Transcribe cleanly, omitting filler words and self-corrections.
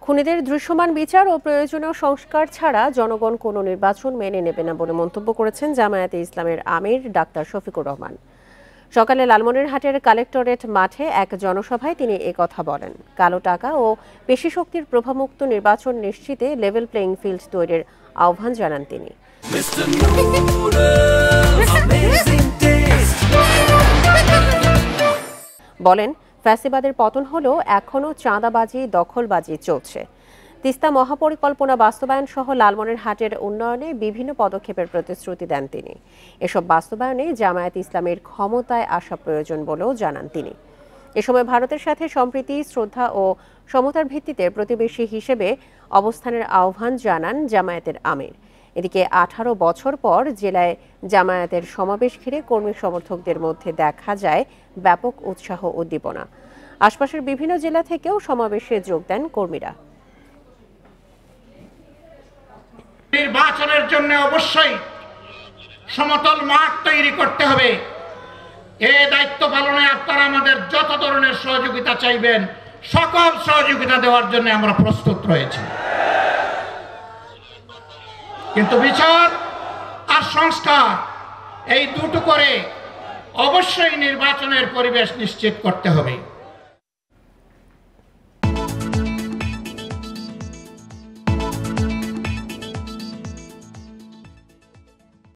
খুনিদের দৃশ্যমান বিচার ও প্রয়োজনীয় সংস্কার ছাড়া জনগণ কোনো নির্বাচন মেনে নেবে না বলে মন্তব্য করেছেন জামায়াতে ইসলামের আমির ডাক্তার শফিকুর রহমান। সকালে লালমনিরহাটের কালেক্টরেট মাঠে এক জনসভায় তিনি কথা বলেন। কালো টাকা ও পেশি শক্তির প্রভাবমুক্ত নির্বাচন নিশ্চিতে লেভেল প্লেইং ফিল্ড তৈরির আহ্বান জানান তিনি। বলেন, ফ্যাসিবাদের পতন হলেও এখনও চাঁদাবাজি দখলবাজি চলছে। তিস্তা মহাপরিকল্পনা বাস্তবায়ন সহ লালমনিরহাটের উন্নয়নে বিভিন্ন পদক্ষেপের প্রতিশ্রুতি দেন তিনি। এসব বাস্তবায়নে জামায়াত ইসলামের ক্ষমতায় আসা প্রয়োজন বলেও জানান তিনি। এ সময় ভারতের সাথে সম্প্রীতি, শ্রদ্ধা ও সমতার ভিত্তিতে প্রতিবেশী হিসেবে অবস্থানের আহ্বান জানান জামায়াতের আমির। এদিকে 18 বছর পর জেলায় জামায়াতের সমাবেশ ঘিরে কর্মী সমর্থকদের মধ্যে দেখা যায় ব্যাপক উৎসাহ উদ্দীপনা। আশপাশের বিভিন্ন জেলা থেকেও সমাবেশে যোগ দেন কর্মীরা। নির্বাচনের জন্য অবশ্যই সমতল মাঠ তৈরি করতে হবে। এই দায়িত্ব পালনে আপনারা আমাদের যত ধরনের সহযোগিতা চাইবেন, সকল সহযোগিতা দেওয়ার জন্য আমরা প্রস্তুত রয়েছি। কিন্তু বিচার আর সংস্কার এই দুটো করে অবশ্যই নির্বাচনের পরিবেশ নিশ্চিত করতে হবে।